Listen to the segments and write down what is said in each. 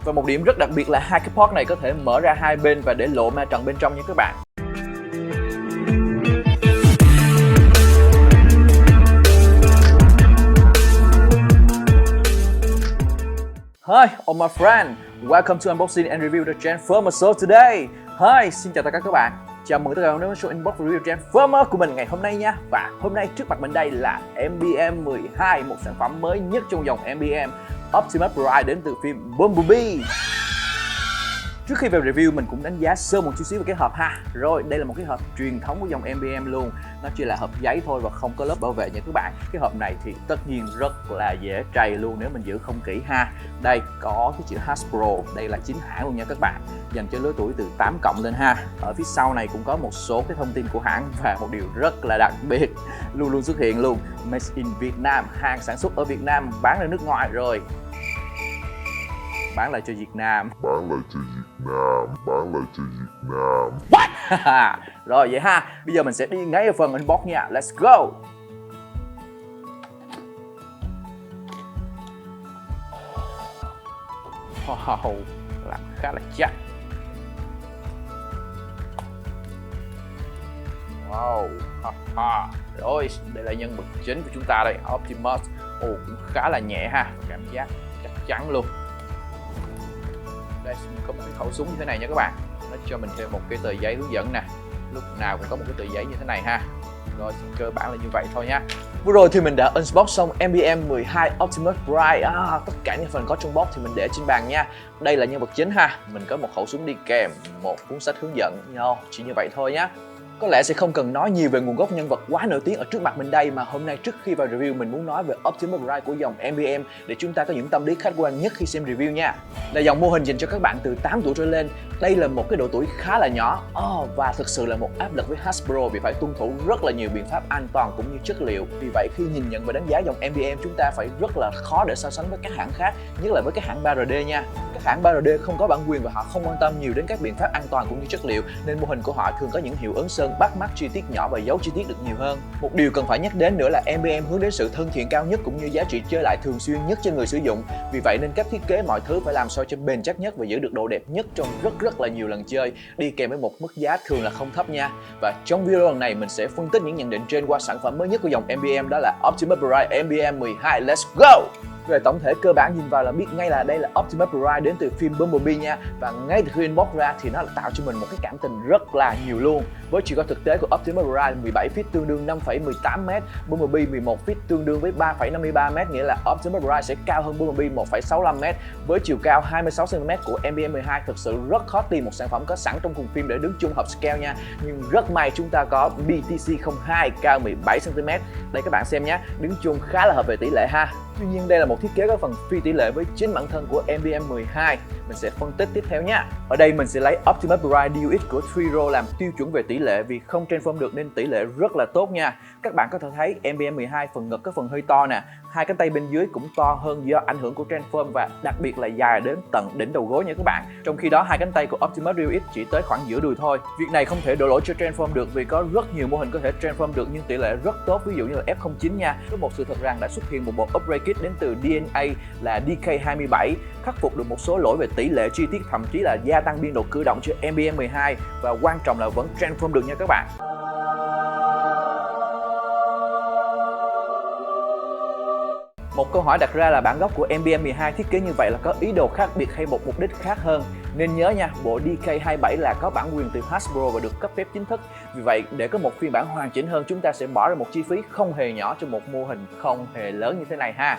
Và một điểm rất đặc biệt là hai cái port này có thể mở ra hai bên và để lộ ma trận bên trong nha các bạn. Hi, all my friend, welcome to unboxing and review the Transformer show today. Hi, xin chào tất cả các bạn. Chào mừng tất cả các bạn đến với show unbox review Transformer của mình ngày hôm nay nha. Và hôm nay trước mặt mình đây là MBM 12, một sản phẩm mới nhất trong dòng MBM, Optimus Prime đến từ phim Bumblebee. Trước khi vào review mình cũng đánh giá sơ một chút xíu về cái hộp ha. Rồi, đây là một cái hộp truyền thống của dòng MBM luôn. Nó chỉ là hộp giấy thôi và không có lớp bảo vệ nha các bạn. Cái hộp này thì tất nhiên rất là dễ trầy luôn nếu mình giữ không kỹ ha. Đây có cái chữ Hasbro, đây là chính hãng luôn nha các bạn, dành cho lứa tuổi từ 8 cộng lên ha. Ở phía sau này cũng có một số cái thông tin của hãng và một điều rất là đặc biệt luôn luôn xuất hiện luôn. Made in Vietnam, hàng sản xuất ở Việt Nam, bán ra nước ngoài rồi. Bán lại cho Việt Nam. What? Rồi vậy ha. Bây giờ mình sẽ đi ngay vào phần unbox nha. Let's go. Wow, làm khá là chắc. Wow. Rồi, đây là nhân vật chính của chúng ta đây, Optimus. Cũng khá là nhẹ ha, cảm giác chắc chắn luôn. Đây có một cái khẩu súng như thế này nha các bạn. Nó cho mình thêm một cái tờ giấy hướng dẫn nè. Lúc nào cũng có một cái tờ giấy như thế này ha. Rồi cơ bản là như vậy thôi nha. Vừa rồi thì mình đã unbox xong MBM 12 Optimus Prime. Tất cả những phần có trong box thì mình để trên bàn nha. Đây là nhân vật chính ha. Mình có một khẩu súng đi kèm, một cuốn sách hướng dẫn. Chỉ như vậy thôi nhá. Có lẽ sẽ không cần nói nhiều về nguồn gốc nhân vật quá nổi tiếng ở trước mặt mình đây, mà hôm nay trước khi vào review mình muốn nói về Optimus Prime của dòng MBM để chúng ta có những tâm lý khách quan nhất khi xem review nha. Là dòng mô hình dành cho các bạn từ 8 tuổi trở lên. Đây là một cái độ tuổi khá là nhỏ và thực sự là một áp lực với Hasbro vì phải tuân thủ rất là nhiều biện pháp an toàn cũng như chất liệu. Vì vậy khi nhìn nhận và đánh giá dòng MBM chúng ta phải rất là khó để so sánh với các hãng khác, nhất là với các hãng 3RD nha. Các hãng 3RD không có bản quyền và họ không quan tâm nhiều đến các biện pháp an toàn cũng như chất liệu, nên mô hình của họ thường có những hiệu ứng sơn bắt mắt, chi tiết nhỏ và giấu chi tiết được nhiều hơn. Một điều cần phải nhắc đến nữa là MBM hướng đến sự thân thiện cao nhất cũng như giá trị chơi lại thường xuyên nhất cho người sử dụng. Vì vậy nên cách thiết kế mọi thứ phải làm sao cho bền chắc nhất và giữ được độ đẹp nhất trong rất là nhiều lần chơi, đi kèm với một mức giá thường là không thấp nha. Và trong video lần này mình sẽ phân tích những nhận định trên qua sản phẩm mới nhất của dòng MBM, đó là Optimus Prime MBM 12. Let's go! Về tổng thể cơ bản nhìn vào là biết ngay là đây là Optimus Prime đến từ phim Bumblebee nha. Và ngay từ khi unbox ra thì nó tạo cho mình một cái cảm tình rất là nhiều luôn. Với chiều cao thực tế của Optimus Prime 17 feet tương đương 5,18m, Bumblebee 11 feet tương đương với 3,53m, nghĩa là Optimus Prime sẽ cao hơn Bumblebee 1,65m. Với chiều cao 26cm của MBM 12 thực sự rất khó tìm một sản phẩm có sẵn trong cùng phim để đứng chung hợp scale nha. Nhưng rất may chúng ta có BTC02 cao 17cm. Đây các bạn xem nhé, đứng chung khá là hợp về tỷ lệ ha. Tuy nhiên đây là một thiết kế có phần phi tỷ lệ với chính bản thân của MBM 12. Mình sẽ phân tích tiếp theo nha. Ở đây mình sẽ lấy Optimus Prime DUX của 3RO làm tiêu chuẩn về tỷ lệ, vì không transform được nên tỷ lệ rất là tốt nha. Các bạn có thể thấy MBM 12 phần ngực có phần hơi to nè, hai cánh tay bên dưới cũng to hơn do ảnh hưởng của transform và đặc biệt là dài đến tận đỉnh đầu gối nha các bạn. Trong khi đó hai cánh tay của Optimus DUX chỉ tới khoảng giữa đùi thôi. Việc này không thể đổ lỗi cho transform được vì có rất nhiều mô hình có thể transform được nhưng tỷ lệ rất tốt, ví dụ như là F09 nha. Có một sự thật rằng đã xuất hiện một bộ upgrade kit đến từ DNA là DK27 khắc phục được một số lỗi về tỷ lệ chi tiết, thậm chí là gia tăng biên độ cử động cho MBM 12 và quan trọng là vẫn transform được nha các bạn. Một câu hỏi đặt ra là bản gốc của MBM 12 thiết kế như vậy là có ý đồ khác biệt hay một mục đích khác hơn? Nên nhớ nha, bộ DK27 là có bản quyền từ Hasbro và được cấp phép chính thức. Vì vậy, để có một phiên bản hoàn chỉnh hơn, chúng ta sẽ bỏ ra một chi phí không hề nhỏ cho một mô hình không hề lớn như thế này ha.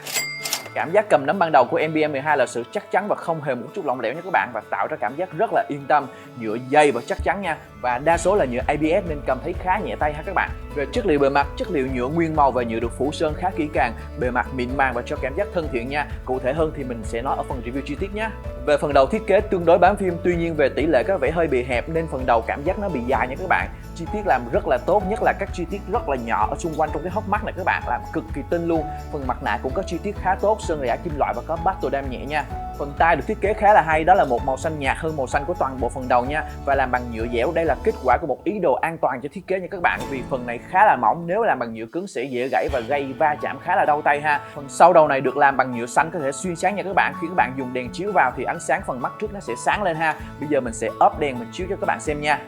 Cảm giác cầm nắm ban đầu của MBM 12 là sự chắc chắn và không hề một chút lỏng lẻo nha các bạn, và tạo ra cảm giác rất là yên tâm. Nhựa dày và chắc chắn nha, và đa số là nhựa ABS nên cầm thấy khá nhẹ tay ha các bạn. Về chất liệu bề mặt, chất liệu nhựa nguyên màu và nhựa được phủ sơn khá kỹ càng, bề mặt mịn màng và cho cảm giác thân thiện nha. Cụ thể hơn thì mình sẽ nói ở phần review chi tiết nhé. Về phần đầu thiết kế tương đối bám phim, tuy nhiên về tỷ lệ có vẻ hơi bị hẹp nên phần đầu cảm giác nó bị dài nha các bạn. chi tiết làm rất là tốt, nhất là các chi tiết rất là nhỏ ở xung quanh trong cái hốc mắt này các bạn, làm cực kỳ tinh luôn. Phần mặt nạ cũng có chi tiết khá tốt, sơn rải kim loại và có battle dam nhẹ nha. Phần tai được thiết kế khá là hay, đó là một màu xanh nhạt hơn màu xanh của toàn bộ phần đầu nha, và làm bằng nhựa dẻo. Đây là kết quả của một ý đồ an toàn cho thiết kế nha các bạn, vì phần này khá là mỏng, nếu làm bằng nhựa cứng sẽ dễ gãy và gây va chạm khá là đau tay ha. Phần sau đầu này được làm bằng nhựa xanh, có thể xuyên sáng nha các bạn. Khi các bạn dùng đèn chiếu vào thì ánh sáng phần mắt trước nó sẽ sáng lên ha. Bây giờ mình sẽ ốp đèn mình chiếu cho các bạn xem nha.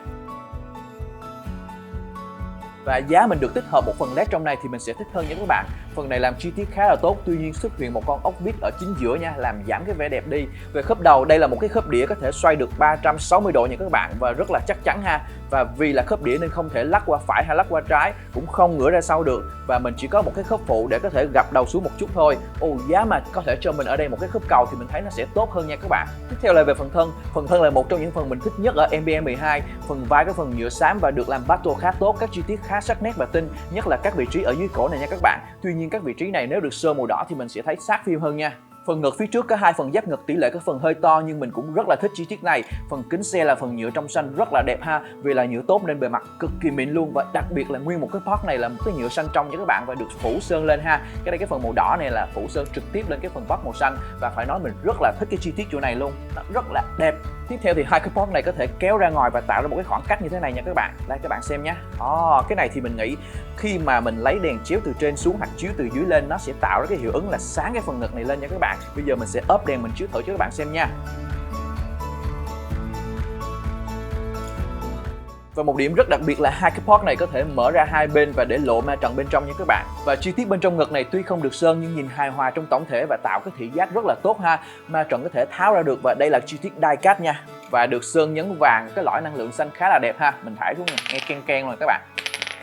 Và giá mình được tích hợp một phần led trong này thì mình sẽ thích hơn nha các bạn. Phần này làm chi tiết khá là tốt, tuy nhiên xuất hiện một con ốc vít ở chính giữa nha, làm giảm cái vẻ đẹp đi. Về khớp đầu, đây là một cái khớp đĩa có thể xoay được 360 độ nha các bạn, và rất là chắc chắn ha. Và vì là khớp đĩa nên không thể lắc qua phải hay lắc qua trái, cũng không ngửa ra sau được. Và mình chỉ có một cái khớp phụ để có thể gập đầu xuống một chút thôi. Giá mà có thể cho mình ở đây một cái khớp cầu thì mình thấy nó sẽ tốt hơn nha các bạn. Tiếp theo là về phần thân. Phần thân là một trong những phần mình thích nhất ở MBM 12. Phần vai có phần nhựa xám và được làm battle khá tốt, các chi tiết khá sắc nét và tinh, nhất là các vị trí ở dưới cổ này nha các bạn. Tuy nhiên các vị trí này nếu được sơn màu đỏ thì mình sẽ thấy sát phim hơn nha. Phần ngực phía trước có hai phần giáp ngực, tỷ lệ có phần hơi to nhưng mình cũng rất là thích chi tiết này. Phần kính xe là phần nhựa trong xanh rất là đẹp ha, vì là nhựa tốt nên bề mặt cực kỳ mịn luôn, và đặc biệt là nguyên một cái part này là một cái nhựa xanh trong nha các bạn, và được phủ sơn lên ha. Cái phần màu đỏ này là phủ sơn trực tiếp lên cái phần part màu xanh, và phải nói mình rất là thích cái chi tiết chỗ này luôn, nó rất là đẹp. Tiếp theo thì hai cái part này có thể kéo ra ngoài và tạo ra một cái khoảng cách như thế này nha các bạn. Đây các bạn xem nhé. Cái này thì mình nghĩ khi mà mình lấy đèn chiếu từ trên xuống hoặc chiếu từ dưới lên, nó sẽ tạo ra cái hiệu ứng là sáng cái phần ngực này lên nha các bạn. Bây giờ mình sẽ ốp đèn mình chiếu thử cho các bạn xem nha. Và một điểm rất đặc biệt là hai cái port này có thể mở ra hai bên và để lộ ma trận bên trong nha các bạn. Và chi tiết bên trong ngực này tuy không được sơn nhưng nhìn hài hòa trong tổng thể và tạo cái thị giác rất là tốt ha. Ma trận có thể tháo ra được, và đây là chi tiết die cast nha. Và được sơn nhấn vàng, cái lõi năng lượng xanh khá là đẹp ha. Mình thải xuống nghe ken ken rồi các bạn.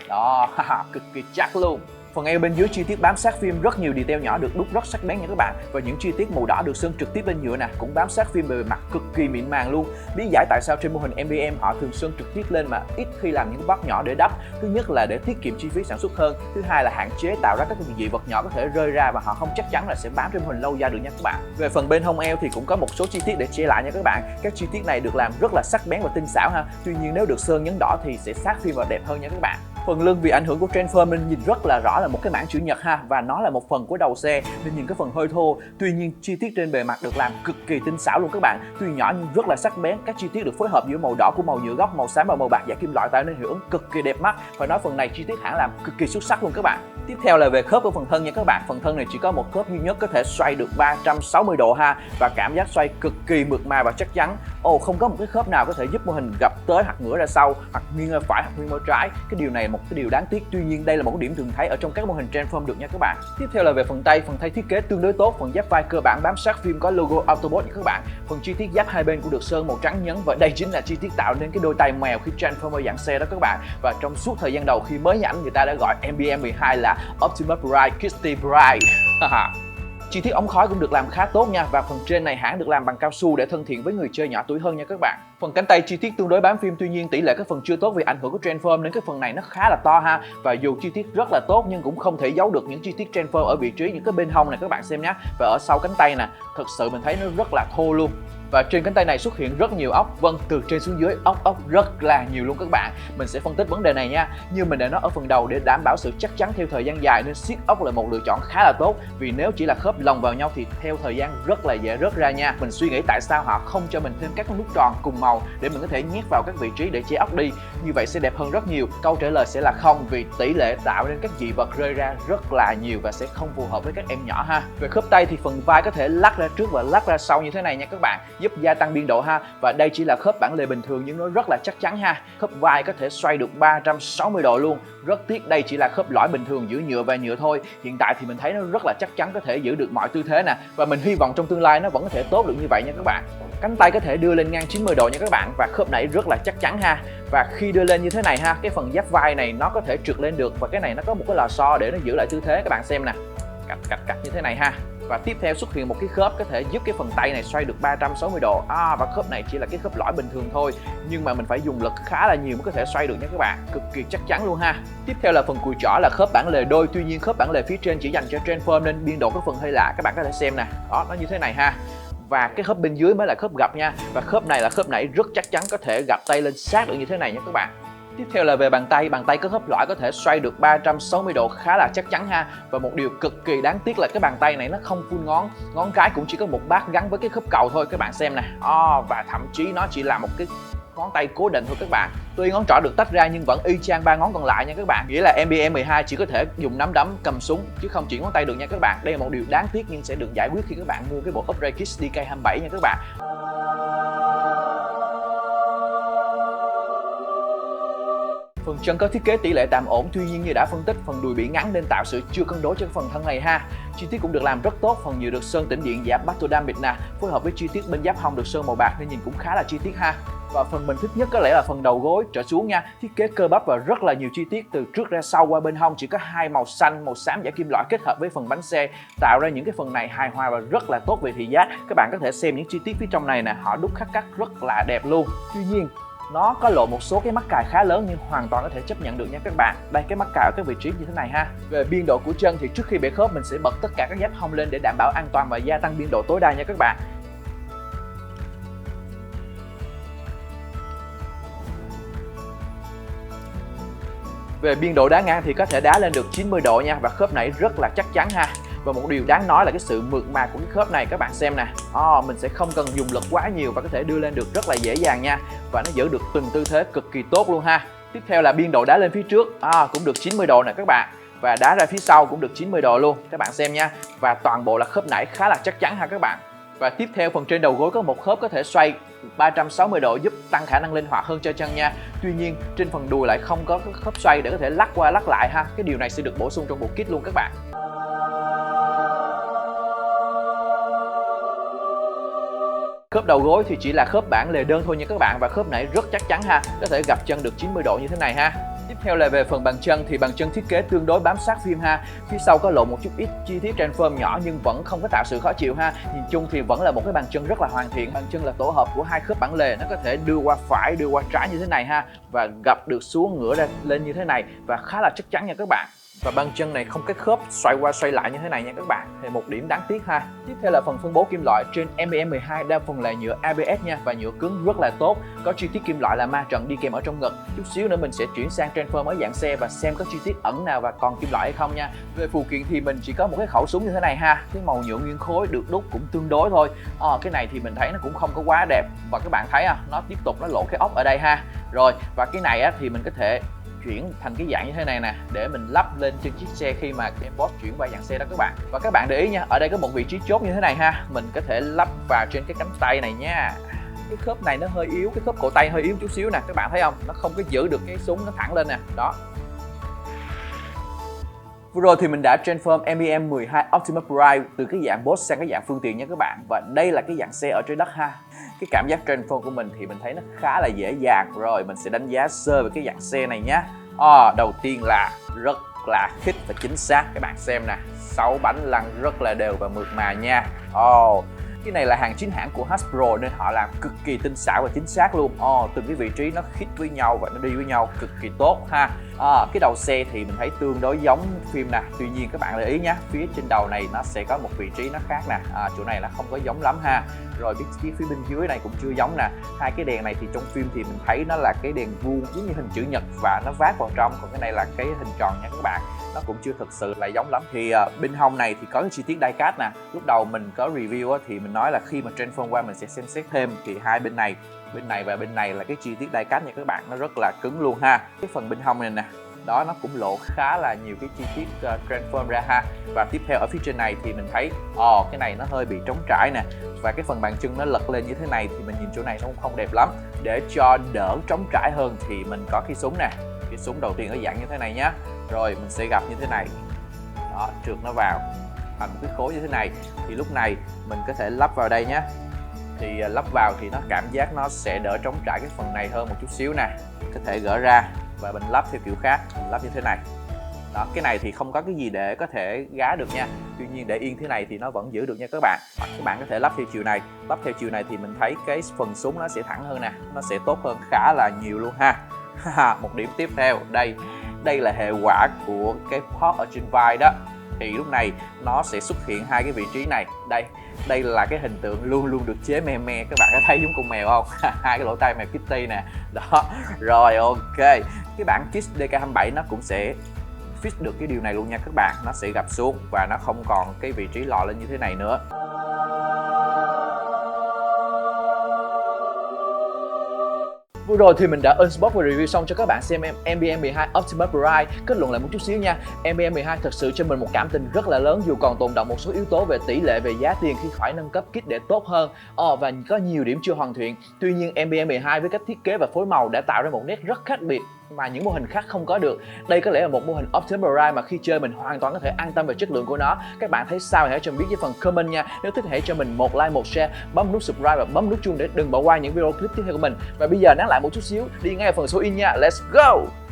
Đó, cực kỳ chắc luôn. Phần eo bên dưới chi tiết bám sát phim, rất nhiều detail nhỏ được đúc rất sắc bén nha các bạn. Và những chi tiết màu đỏ được sơn trực tiếp lên nhựa nè, cũng bám sát phim, bề mặt cực kỳ mịn màng luôn. Lý giải tại sao trên mô hình MBM họ thường sơn trực tiếp lên mà ít khi làm những part nhỏ để đắp. Thứ nhất là để tiết kiệm chi phí sản xuất hơn, thứ hai là hạn chế tạo ra các dị vật nhỏ có thể rơi ra và họ không chắc chắn là sẽ bám trên mô hình lâu dài được nha các bạn. Về phần bên hông eo thì cũng có một số chi tiết để che lại nha các bạn. Các chi tiết này được làm rất là sắc bén và tinh xảo ha. Tuy nhiên nếu được sơn nhấn đỏ thì sẽ sát phim và đẹp hơn nha các bạn. Phần lưng vì ảnh hưởng của Transform nên nhìn rất là rõ là một cái mảng chữ nhật ha, và nó là một phần của đầu xe nên nhìn cái phần hơi thô. Tuy nhiên chi tiết trên bề mặt được làm cực kỳ tinh xảo luôn các bạn, tuy nhỏ nhưng rất là sắc bén. Các chi tiết được phối hợp giữa màu đỏ của màu nhựa gốc, màu xám và màu bạc giả kim loại tạo nên hiệu ứng cực kỳ đẹp mắt. Phải nói phần này chi tiết hãng làm cực kỳ xuất sắc luôn các bạn. Tiếp theo là về khớp của phần thân nha các bạn. Phần thân này chỉ có một khớp duy nhất có thể xoay được 360 độ ha, và cảm giác xoay cực kỳ mượt mà và chắc chắn. Không có một cái khớp nào có thể giúp mô hình gập tới hoặc ngửa ra sau, hoặc nghiêng ra phải hoặc nghiêng ra trái. Cái điều này một cái điều đáng tiếc, tuy nhiên đây là một cái điểm thường thấy ở trong các mô hình Transform được nha các bạn. Tiếp theo là về phần tay thiết kế tương đối tốt, phần giáp vai cơ bản bám sát phim có logo Autobot nha các bạn. Phần chi tiết giáp hai bên cũng được sơn màu trắng nhấn, và đây chính là chi tiết tạo nên cái đôi tay mèo khi Transformer dạng xe đó các bạn. Và trong suốt thời gian đầu khi mới nhãn, người ta đã gọi MBM 12 là Optimus Prime Kitty Pride. Chi tiết ống khói cũng được làm khá tốt nha, và phần trên này hãng được làm bằng cao su để thân thiện với người chơi nhỏ tuổi hơn nha các bạn. Phần cánh tay chi tiết tương đối bám phim, tuy nhiên tỷ lệ cái phần chưa tốt vì ảnh hưởng của Transform nên cái phần này nó khá là to ha. Và dù chi tiết rất là tốt nhưng cũng không thể giấu được những chi tiết Transform ở vị trí những cái bên hông này các bạn xem nhé. Và ở sau cánh tay nè, thực sự mình thấy nó rất là thô luôn. Và trên cánh tay này xuất hiện rất nhiều ốc, từ trên xuống dưới ốc rất là nhiều luôn các bạn. Mình sẽ phân tích vấn đề này nha. Như mình đã nói ở phần đầu, để đảm bảo sự chắc chắn theo thời gian dài nên siết ốc là một lựa chọn khá là tốt, vì nếu chỉ là khớp lồng vào nhau thì theo thời gian rất là dễ rớt ra nha. Mình suy nghĩ tại sao họ không cho mình thêm các nút tròn cùng màu để mình có thể nhét vào các vị trí để che ốc đi, như vậy sẽ đẹp hơn rất nhiều. Câu trả lời sẽ là không, vì tỷ lệ tạo nên các dị vật rơi ra rất là nhiều và sẽ không phù hợp với các em nhỏ ha. Về khớp tay thì phần vai có thể lắc ra trước và lắc ra sau như thế này nha các bạn, giúp gia tăng biên độ ha. Và đây chỉ là khớp bản lề bình thường nhưng nó rất là chắc chắn ha. Khớp vai có thể xoay được 360 độ luôn. Rất tiếc đây chỉ là khớp lõi bình thường giữa nhựa và nhựa thôi. Hiện tại thì mình thấy nó rất là chắc chắn, có thể giữ được mọi tư thế nè, và mình hy vọng trong tương lai nó vẫn có thể tốt được như vậy nha các bạn. Cánh tay có thể đưa lên ngang 90 độ nha các bạn, và khớp nãy rất là chắc chắn ha. Và khi đưa lên như thế này ha, cái phần giáp vai này nó có thể trượt lên được, và cái này nó có một cái lò xo để nó giữ lại tư thế, các bạn xem nè, cạch như thế này ha. Và tiếp theo xuất hiện một cái khớp có thể giúp cái phần tay này xoay được 360 độ. Và khớp này chỉ là cái khớp lõi bình thường thôi, nhưng mà mình phải dùng lực khá là nhiều mới có thể xoay được nha các bạn, cực kỳ chắc chắn luôn ha. Tiếp theo là phần cùi chỏ là khớp bản lề đôi, tuy nhiên khớp bản lề phía trên chỉ dành cho Transform nên biên độ có phần hơi lạ, các bạn có thể xem nè. Đó, nó như thế này ha. Và cái khớp bên dưới mới là khớp gập nha, và khớp này là khớp nãy rất chắc chắn có thể gập tay lên sát được như thế này nha các bạn. Tiếp theo là về bàn tay có khớp loại có thể xoay được 360 độ khá là chắc chắn ha. Và một điều cực kỳ đáng tiếc là cái bàn tay này nó không full ngón, ngón cái cũng chỉ có một bát gắn với cái khớp cầu thôi các bạn xem nè. Và thậm chí nó chỉ là một cái ngón tay cố định thôi các bạn. Tuy ngón trỏ được tách ra nhưng vẫn y chang ba ngón còn lại nha các bạn. Nghĩa là MBM 12 chỉ có thể dùng nắm đấm cầm súng chứ không chuyển ngón tay được nha các bạn. Đây là một điều đáng tiếc nhưng sẽ được giải quyết khi các bạn mua cái bộ Upright Kids DK27 nha các bạn. Phần chân có thiết kế tỷ lệ tạm ổn, tuy nhiên như đã phân tích, phần đùi bị ngắn nên tạo sự chưa cân đối cho phần thân này ha. Chi tiết cũng được làm rất tốt, phần nhựa được sơn tĩnh điện giả Battle Damage nè, phối hợp với chi tiết bên giáp hông được sơn màu bạc nên nhìn cũng khá là chi tiết ha. Và phần mình thích nhất có lẽ là phần đầu gối trở xuống nha, thiết kế cơ bắp và rất là nhiều chi tiết từ trước ra sau qua bên hông, chỉ có hai màu xanh, màu xám giả kim loại kết hợp với phần bánh xe tạo ra những cái phần này hài hòa và rất là tốt về thị giác. Các bạn có thể xem những chi tiết phía trong này nè, họ đúc khắc cắt rất là đẹp luôn. Tuy nhiên nó có lộ một số cái mắc cài khá lớn nhưng hoàn toàn có thể chấp nhận được nha các bạn. Đây, cái mắc cài ở cái vị trí như thế này ha. Về biên độ của chân thì trước khi bẻ khớp mình sẽ bật tất cả các giáp hông lên để đảm bảo an toàn và gia tăng biên độ tối đa nha các bạn. Về biên độ đá ngang thì có thể đá lên được 90 độ nha, và khớp nãy rất là chắc chắn ha. Và một điều đáng nói là cái sự mượt mà của cái khớp này các bạn xem nè. Mình sẽ không cần dùng lực quá nhiều và có thể đưa lên được rất là dễ dàng nha. Và nó giữ được từng tư thế cực kỳ tốt luôn ha. Tiếp theo là biên độ đá lên phía trước cũng được 90 độ nè các bạn. Và đá ra phía sau cũng được 90 độ luôn, các bạn xem nha. Và toàn bộ là khớp nãy khá là chắc chắn ha các bạn. Và tiếp theo phần trên đầu gối có một khớp có thể xoay 360 độ giúp tăng khả năng linh hoạt hơn cho chân nha. Tuy nhiên trên phần đùi lại không có khớp xoay để có thể lắc qua lắc lại ha. Cái điều này sẽ được bổ sung trong bộ kit luôn các bạn. Khớp đầu gối thì chỉ là khớp bản lề đơn thôi nha các bạn, và khớp nãy rất chắc chắn ha, có thể gập chân được 90 độ như thế này ha. Tiếp theo là về phần bàn chân thì bàn chân thiết kế tương đối bám sát phim ha. Phía sau có lộ một chút ít chi tiết trên phơm nhỏ nhưng vẫn không có tạo sự khó chịu ha. Nhìn chung thì vẫn là một cái bàn chân rất là hoàn thiện. Bàn chân là tổ hợp của hai khớp bản lề, nó có thể đưa qua phải, đưa qua trái như thế này ha, và gập được xuống ngửa ra lên như thế này và khá là chắc chắn nha các bạn. Và bàn chân này không cái khớp xoay qua xoay lại như thế này nha các bạn, thì một điểm đáng tiếc ha. Tiếp theo là phần phân bố kim loại. Trên MBM 12 đa phần là nhựa ABS nha, và nhựa cứng rất là tốt, có chi tiết kim loại là ma trận đi kèm ở trong ngực. Chút xíu nữa mình sẽ chuyển sang transform ở dạng xe và xem có chi tiết ẩn nào và còn kim loại hay không nha. Về phụ kiện thì mình chỉ có một cái khẩu súng như thế này ha, cái màu nhựa nguyên khối được đúc cũng tương đối thôi. Cái này thì mình thấy nó cũng không có quá đẹp, và các bạn thấy nó tiếp tục nó lộ cái ốc ở đây ha. Rồi, và cái này thì mình có thể chuyển thành cái dạng như thế này nè để mình lắp lên trên chiếc xe khi mà em boss chuyển qua dạng xe đó các bạn. Và các bạn để ý nha, ở đây có một vị trí chốt như thế này ha, mình có thể lắp vào trên cái cánh tay này nha. Cái khớp này nó hơi yếu, cái khớp cổ tay hơi yếu chút xíu nè, các bạn thấy không, nó không có giữ được cái súng nó thẳng lên nè đó. Vừa rồi thì mình đã transform MBM 12 Optimus Prime từ cái dạng boss sang cái dạng phương tiện nha các bạn. Và đây là cái dạng xe ở trên đất ha. Cái cảm giác transform của mình thì mình thấy nó khá là dễ dàng. Rồi mình sẽ đánh giá sơ về cái dạng xe này nhé. Đầu tiên là rất là khít và chính xác, các bạn xem nè, 6 bánh lăn rất là đều và mượt mà nha. Cái này là hàng chính hãng của Hasbro nên họ làm cực kỳ tinh xảo và chính xác luôn. Từng cái vị trí nó khít với nhau và nó đi với nhau cực kỳ tốt ha. Cái đầu xe thì mình thấy tương đối giống phim nè. Tuy nhiên các bạn để ý nhé, phía trên đầu này nó sẽ có một vị trí nó khác nè. Chỗ này nó không có giống lắm ha. Rồi phía bên dưới này cũng chưa giống nè. Hai cái đèn này thì trong phim thì mình thấy nó là cái đèn vuông giống như hình chữ nhật và nó vát vào trong. Còn cái này là cái hình tròn nha các bạn. Nó cũng chưa thực sự là giống lắm. Thì bên hông này thì có cái chi tiết die cast nè. Lúc đầu mình có review thì mình nói là khi mà transform qua mình sẽ xem xét thêm. Thì hai bên này và bên này là cái chi tiết die cast nha các bạn, nó rất là cứng luôn ha. Cái phần bên hông này nè, đó nó cũng lộ khá là nhiều cái chi tiết transform ra ha. Và tiếp theo ở phía trên này thì mình thấy cái này nó hơi bị trống trải nè, và cái phần bàn chân nó lật lên như thế này thì mình nhìn chỗ này nó cũng không đẹp lắm. Để cho đỡ trống trải hơn thì mình có cái súng nè, cái súng đầu tiên ở dạng như thế này nhá. Rồi mình sẽ gặp như thế này đó, trượt nó vào thành một cái khối như thế này. Thì lúc này mình có thể lắp vào đây nhé. Thì lắp vào thì nó cảm giác nó sẽ đỡ trống trải cái phần này hơn một chút xíu nè. Có thể gỡ ra và mình lắp theo kiểu khác, mình lắp như thế này đó. Cái này thì không có cái gì để có thể gá được nha, tuy nhiên để yên thế này thì nó vẫn giữ được nha các bạn. Hoặc các bạn có thể lắp theo chiều này. Lắp theo chiều này thì mình thấy cái phần súng nó sẽ thẳng hơn nè, nó sẽ tốt hơn khá là nhiều luôn ha. Một điểm tiếp theo đây là hệ quả của cái port ở trên vai đó. thì lúc này nó sẽ xuất hiện hai cái vị trí này. Đây là cái hình tượng luôn luôn được chế me, các bạn có thấy giống con mèo không? Hai cái lỗ tai mèo Kitty nè. Đó, rồi ok. Cái bản Kiss DK27 nó cũng sẽ fix được cái điều này luôn nha các bạn. Nó sẽ gập xuống và nó không còn cái vị trí lò lên như thế này nữa. Vừa rồi thì mình đã unbox và review xong cho các bạn xem MBM 12 Optimus Prime. Kết luận lại một chút xíu nha, MBM 12 thật sự cho mình một cảm tình rất là lớn, dù còn tồn đọng một số yếu tố về tỷ lệ, về giá tiền khi phải nâng cấp kit để tốt hơn và có nhiều điểm chưa hoàn thiện. Tuy nhiên MBM 12 với cách thiết kế và phối màu đã tạo ra một nét rất khác biệt mà những mô hình khác không có được. Đây có lẽ là một mô hình Optimus Prime mà khi chơi mình hoàn toàn có thể an tâm về chất lượng của nó. Các bạn thấy sao hãy cho mình biết với phần comment nha. Nếu thích hãy cho mình một like, một share, bấm nút subscribe và bấm nút chuông để đừng bỏ qua những video clip tiếp theo của mình. Và bây giờ nán lại một chút xíu, đi ngay vào phần số in nha. Let's go.